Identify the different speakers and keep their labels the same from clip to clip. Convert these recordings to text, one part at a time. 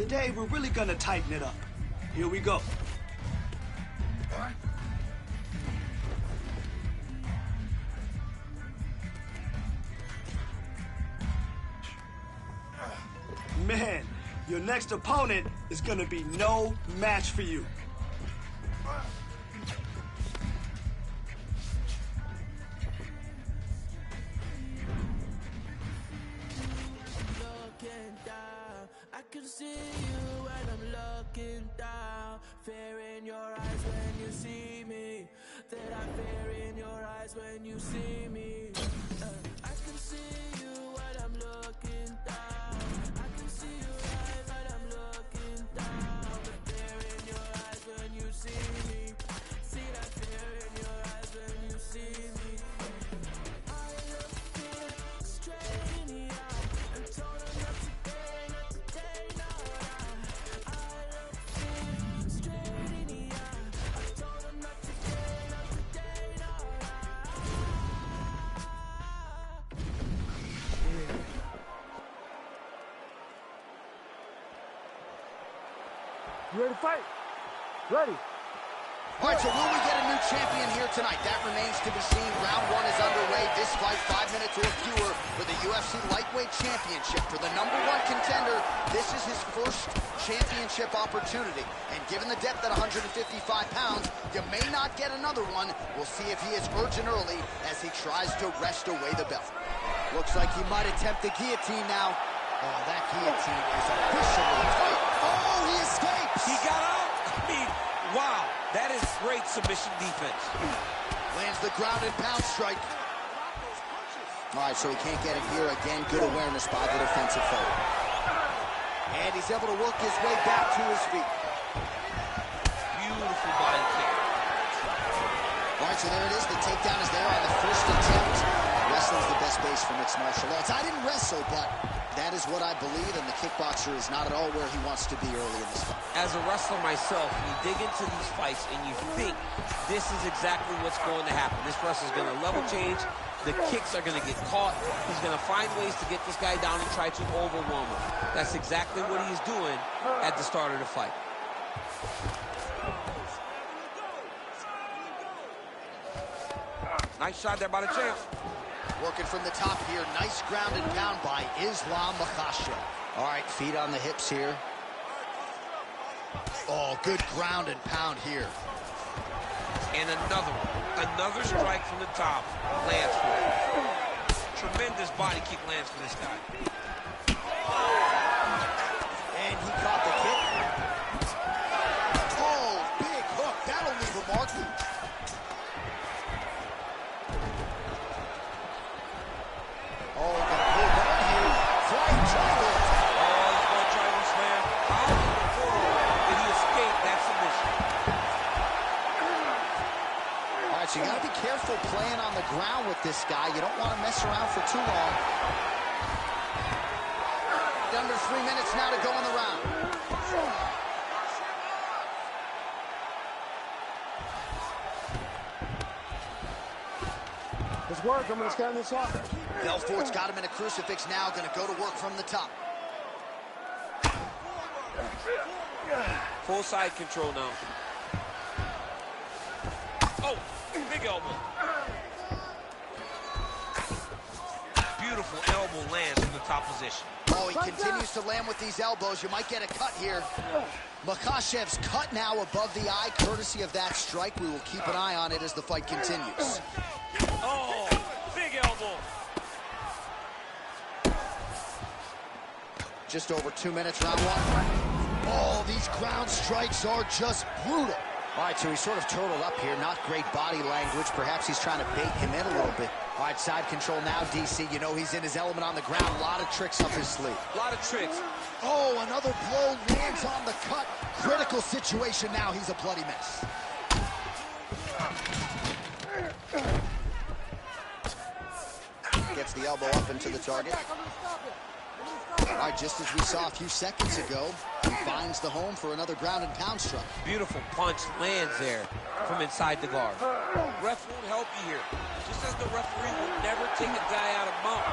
Speaker 1: Today, we're really gonna tighten it up. Here we go. Man, your next opponent is gonna be no match for you.
Speaker 2: I can see you when I'm looking down. Fear in your eyes when you see me. That I fear in your eyes when you see me. I can see you when I'm looking down. I can see your eyes when I'm looking down. The fear in your eyes when you see me. See that fear in your eyes when you see me. I look fear straight in the eye and told them not to pay, not to pay, no lie. I look fear straight in the eye. I told them not to pay, not to pay, no lie.
Speaker 3: You ready to fight? Ready.
Speaker 4: All right, so will we get a new champion here tonight? That remains to be seen. Round one is underway. This fight, 5 minutes or fewer for the UFC Lightweight Championship. For the #1 contender, this is his first championship opportunity. And given the depth at 155 pounds, you may not get another one. We'll see if he is urgent early as he tries to wrest away the belt. Looks like he might attempt the guillotine now. Oh, that guillotine is officially tight. Oh, he escapes!
Speaker 5: He got out. I mean, wow, that is great submission defense.
Speaker 4: Lands the ground and pound strike. All right, so he can't get it here again. Good awareness by the defensive fighter. And he's able to work his way back to his feet.
Speaker 5: Beautiful body kick.
Speaker 4: All right, so there it is. The takedown is there on the first attempt. Wrestling's the best base for mixed martial arts. I didn't wrestle, but that is what I believe, and the kickboxer is not at all where he wants to be early in this fight.
Speaker 5: As a wrestler myself, you dig into these fights and you think this is exactly what's going to happen. This wrestler's going to level change. The kicks are going to get caught. He's going to find ways to get this guy down and try to overwhelm him. That's exactly what he's doing at the start of the fight. Nice shot there by the champ.
Speaker 4: Working from the top here. Nice ground and pound by Islam Makhachev. All right, feet on the hips here. Oh, good ground and pound here.
Speaker 5: And another one. Another strike from the top. Lands for it. Tremendous body kick lands for this guy.
Speaker 4: And he caught the kick. Oh, big hook. That'll leave a mark. Oh, gonna pull down here. Flying triangle.
Speaker 5: Oh, he's going to try to slam. How did he escape that submission?
Speaker 4: All right, so you got to be careful playing on the ground with this guy. You don't want to mess around for too long. Under 3 minutes now to go in the round.
Speaker 3: Let's work. I'm going to stand this off.
Speaker 4: Belfort's got him in a crucifix now. Going to go to work from the top.
Speaker 5: Full side control now. Oh, big elbow. Beautiful elbow lands from the top position.
Speaker 4: Oh, he continues to land with these elbows. You might get a cut here. Makhachev's cut now above the eye, courtesy of that strike. We will keep an eye on it as the fight continues.
Speaker 5: Oh, big elbow.
Speaker 4: Just over 2 minutes, round one. Oh, these ground strikes are just brutal. All right, so he's sort of turtled up here. Not great body language. Perhaps he's trying to bait him in a little bit. All right, side control now, DC. You know he's in his element on the ground. A lot of tricks up his sleeve.
Speaker 5: A lot of tricks.
Speaker 4: Oh, another blow lands on the cut. Critical situation now. He's a bloody mess. Gets the elbow up into the target. All right, just as we saw a few seconds ago, he finds the home for another ground and pound strike.
Speaker 5: Beautiful punch lands there from inside the guard. Ref won't help you here. Just as the referee will never take a guy out of mount,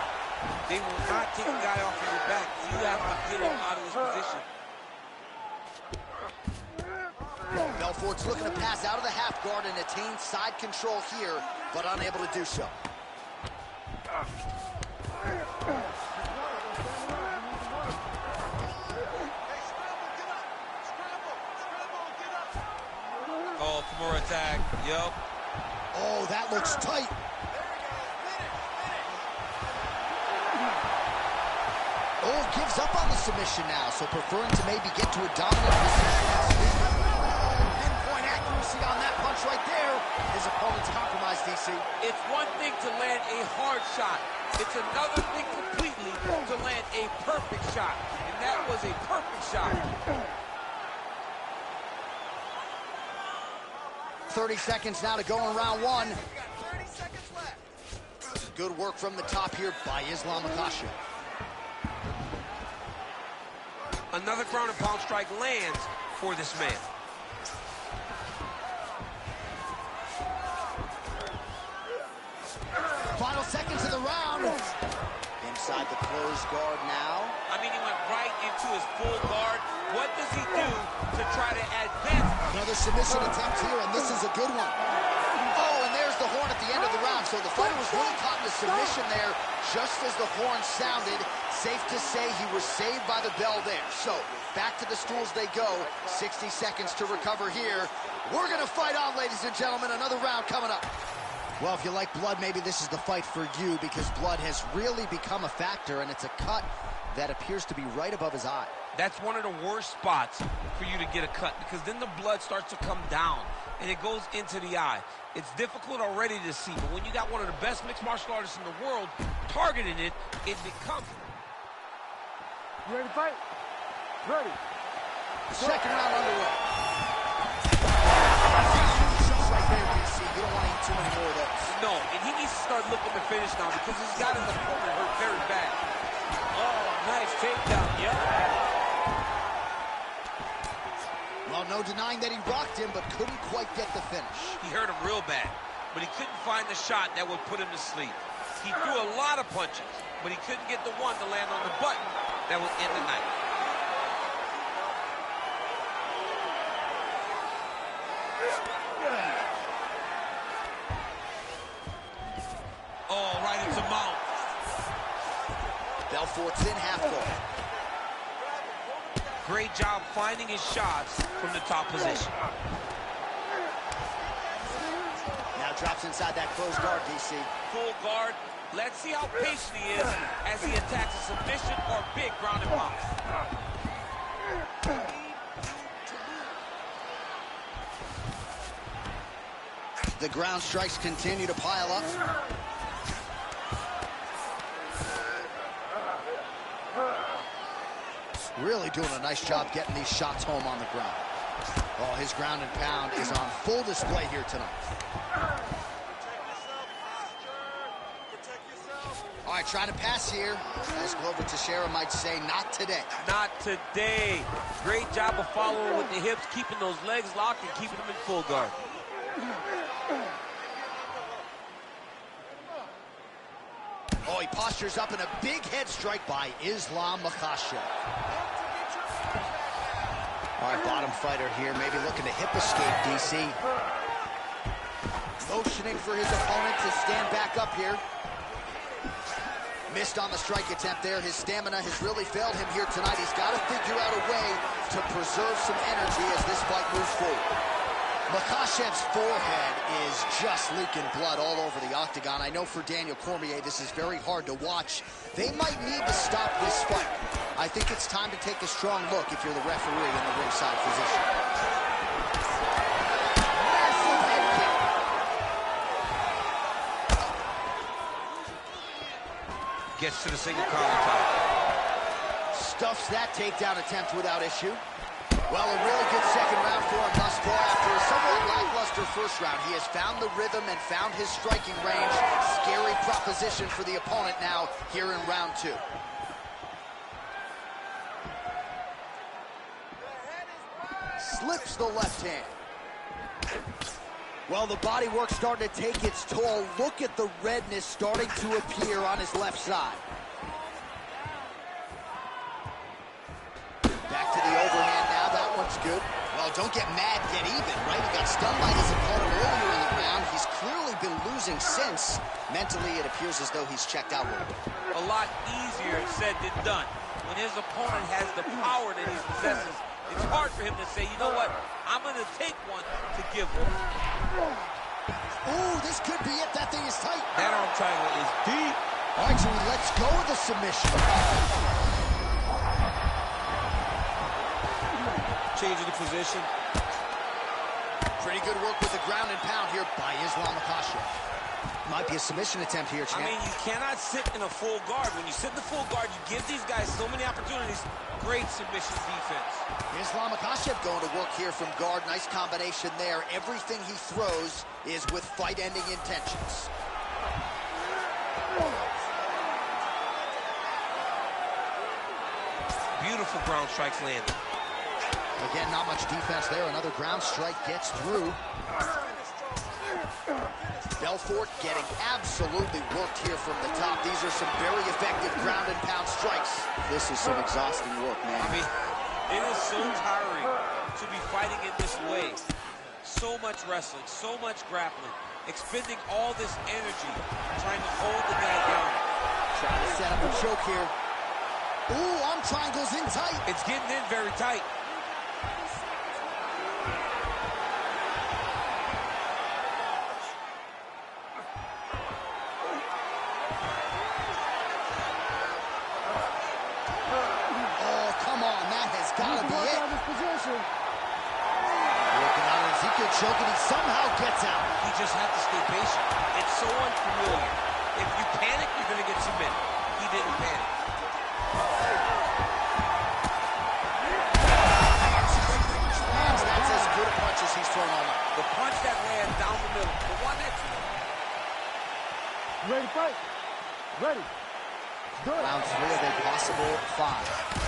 Speaker 5: they will not take a guy off of your back. You have to get him out of this position.
Speaker 4: Belfort's looking to pass out of the half guard and attain side control here, but unable to do so.
Speaker 5: Oh, Kimura attack. Yup.
Speaker 4: Oh, that looks tight. Oh, gives up on the submission now, so preferring to maybe get to a dominant position. Pinpoint accuracy on that punch right there. His opponent's compromised, DC.
Speaker 5: It's one thing to land a hard shot. It's another thing completely to land a perfect shot. And that was a perfect shot.
Speaker 4: 30 seconds now to go in round one. 30 seconds left. Good work from the top here by Islam Makhachev.
Speaker 5: Another ground and pound strike lands for this man.
Speaker 4: Final seconds of the round. Inside the closed guard now.
Speaker 5: I mean, he went right into his full guard. What does he do to try to advance?
Speaker 4: Another submission attempt here, and this is a good one. Oh, and there's the horn at the end of the round. So the fighter was really caught in the submission there, just as the horn sounded. Safe to say he was saved by the bell there. So back to the stools they go. 60 seconds to recover here. We're going to fight on, ladies and gentlemen. Another round coming up. Well, if you like blood, maybe this is the fight for you, because blood has really become a factor, and it's a cut that appears to be right above his eye.
Speaker 5: That's one of the worst spots for you to get a cut, because then the blood starts to come down and it goes into the eye. It's difficult already to see, but when you got one of the best mixed martial artists in the world targeting it, it becomes...
Speaker 3: You ready to fight? Ready.
Speaker 4: Second round underway. Shots right there, DC. You don't want to eat too many more of those.
Speaker 5: No, and he needs to start looking to finish now, because he's got his opponent hurt very bad. Oh, nice takedown, yep.
Speaker 4: Well, no denying that he rocked him, but couldn't quite get the finish.
Speaker 5: He hurt him real bad, but he couldn't find the shot that would put him to sleep. He threw a lot of punches, but he couldn't get the one to land on the button that would end the night. Oh, right into mount.
Speaker 4: Belfort's in half guard.
Speaker 5: Great job finding his shots from the top position.
Speaker 4: Now drops inside that closed guard, DC.
Speaker 5: Full guard. Let's see how patient he is as he attacks a submission or big ground and pound.
Speaker 4: The ground strikes continue to pile up. Really doing a nice job getting these shots home on the ground. Oh, his ground and pound is on full display here tonight. All right, trying to pass here. As Glover Teixeira might say, not today.
Speaker 5: Not today. Great job of following with the hips, keeping those legs locked and keeping them in full guard.
Speaker 4: Oh, he postures up in a big head strike by Islam Makhachev. All right, bottom fighter here, maybe looking to hip escape, DC. Motioning for his opponent to stand back up here. Missed on the strike attempt there. His stamina has really failed him here tonight. He's got to figure out a way to preserve some energy as this fight moves forward. Makhachev's forehead is just leaking blood all over the octagon. I know for Daniel Cormier, this is very hard to watch. They might need to stop this fight. I think it's time to take a strong look if you're the referee in the ringside position. Massive head kick.
Speaker 5: Gets to the single collar tie.
Speaker 4: Stuffs that takedown attempt without issue. Well, a really good second round for him thus far. After a somewhat lackluster first round, he has found the rhythm and found his striking range. Scary proposition for the opponent now here in round two. Slips the left hand. Well, the body work starting to take its toll. Look at the redness starting to appear on his left side. Back to the overhand now. That one's good. Well, Oh, don't get mad, get even, right? He got stunned by his opponent earlier in the round. He's clearly been losing since. Mentally, it appears as though he's checked out a little bit.
Speaker 5: A lot easier said than done. When his opponent has the power that he possesses, it's hard for him to say, you know what, I'm going to take one to give one.
Speaker 4: Ooh, this could be it. That thing is tight.
Speaker 5: That arm triangle is deep.
Speaker 4: All right, so he lets go of the submission.
Speaker 5: Changing the position.
Speaker 4: Pretty good work with the ground and pound here by Islam Makhachev. Might be a submission attempt here, champ.
Speaker 5: I mean, you cannot sit in a full guard. When you sit in the full guard, you give these guys so many opportunities. Great submission defense.
Speaker 4: Islam Makhachev going to work here from guard. Nice combination there. Everything he throws is with fight-ending intentions.
Speaker 5: Beautiful ground strikes landed.
Speaker 4: Again, not much defense there. Another ground strike gets through. Belfort getting absolutely worked here from the top. These are some very effective ground and pound strikes. This is some exhausting work, man.
Speaker 5: I mean, it is so tiring to be fighting in this way. So much wrestling, so much grappling, expending all this energy trying to hold the guy down.
Speaker 4: Trying to set up a choke here. Ooh, arm triangle's in tight.
Speaker 5: It's getting in very tight.
Speaker 4: Choke, and he somehow gets out.
Speaker 5: He just had to stay patient. It's so unfamiliar. If you panic, you're going to get submitted. He didn't panic.
Speaker 4: That's as good a punch as he's thrown all night.
Speaker 5: The punch that lands down the middle. The one that's...
Speaker 3: Ready to fight? Ready. Good.
Speaker 4: Round 3 of a possible 5.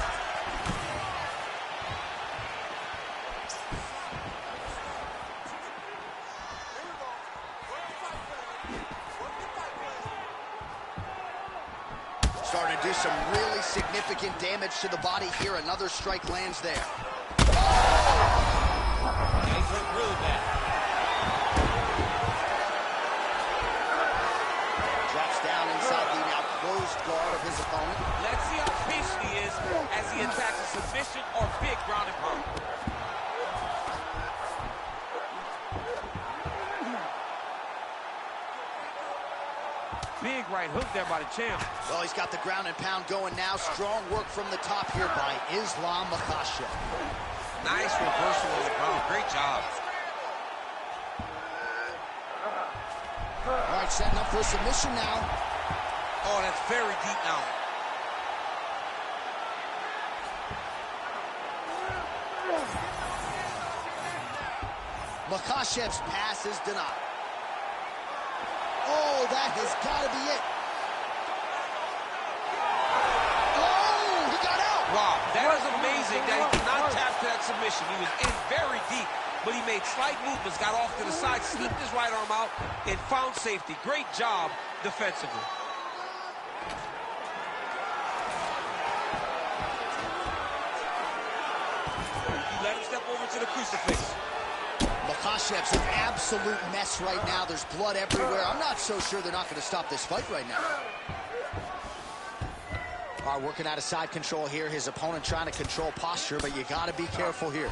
Speaker 4: Starting to do some really significant damage to the body here. Another strike lands there.
Speaker 5: Yeah, he's hurt really bad.
Speaker 4: Drops down inside the now closed guard of his opponent.
Speaker 5: Let's see how patient he is as he attacks a submission or big ground and pound. Big right hook there by the champ.
Speaker 4: Well, he's got the ground and pound going now. Strong work from the top here by Islam Makhachev.
Speaker 5: Nice reversal on the ground. Great job.
Speaker 4: All right, setting up for a submission now.
Speaker 5: Oh, that's very deep now.
Speaker 4: Makhachev's pass is denied. Oh, that has got to be it. Oh, he got out.
Speaker 5: Wow, that is amazing that he did not tap to that submission. He was in very deep, but he made slight movements, got off to the side, slipped his right arm out, and found safety. Great job defensively. You let him step over to the crucifix.
Speaker 4: Makhachev's an absolute mess right now. There's blood everywhere. I'm not so sure they're not going to stop this fight right now. All right, working out of side control here. His opponent trying to control posture, but you got to be careful here.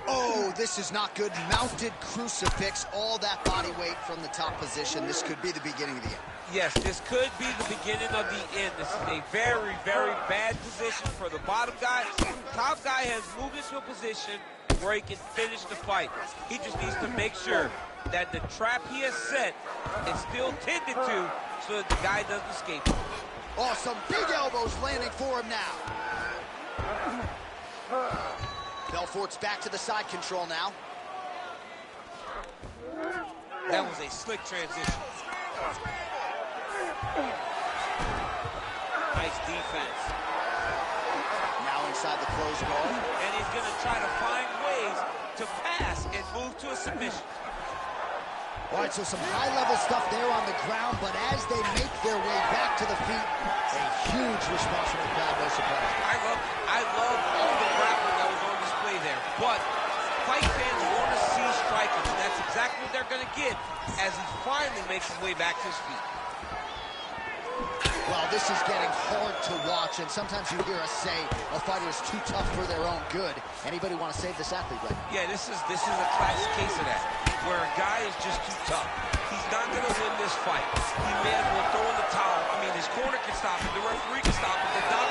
Speaker 4: Oh, this is not good. Mounted crucifix, all that body weight from the top position. This could be the beginning of the end.
Speaker 5: Yes, this could be the beginning of the end. This is a very, very bad position for the bottom guy. Top guy has moved into a position where he can finish the fight. He just needs to make sure that the trap he has set is still tended to so that the guy doesn't escape.
Speaker 4: Oh, some big elbows landing for him now. Belfort's back to the side control now.
Speaker 5: That was a slick transition. Nice defense.
Speaker 4: Now inside the closed guard.
Speaker 5: And he's going to try to find ways to pass and move to a submission.
Speaker 4: All right, so some high-level stuff there on the ground, but as they make their way back to the feet, a huge response from the crowd, no surprise.
Speaker 5: I love all the grappling that was on what? Fight fans want to see striking, and that's exactly what they're going to get as he finally makes his way back to his feet.
Speaker 4: Well, this is getting hard to watch, and sometimes you hear us say a fighter is too tough for their own good. Anybody want to save this athlete right now?
Speaker 5: Yeah, this is a classic case of that, where a guy is just too tough. He's not going to win this fight. He may as well throw in the towel. I mean, his corner can stop it, the referee can stop it, the doctor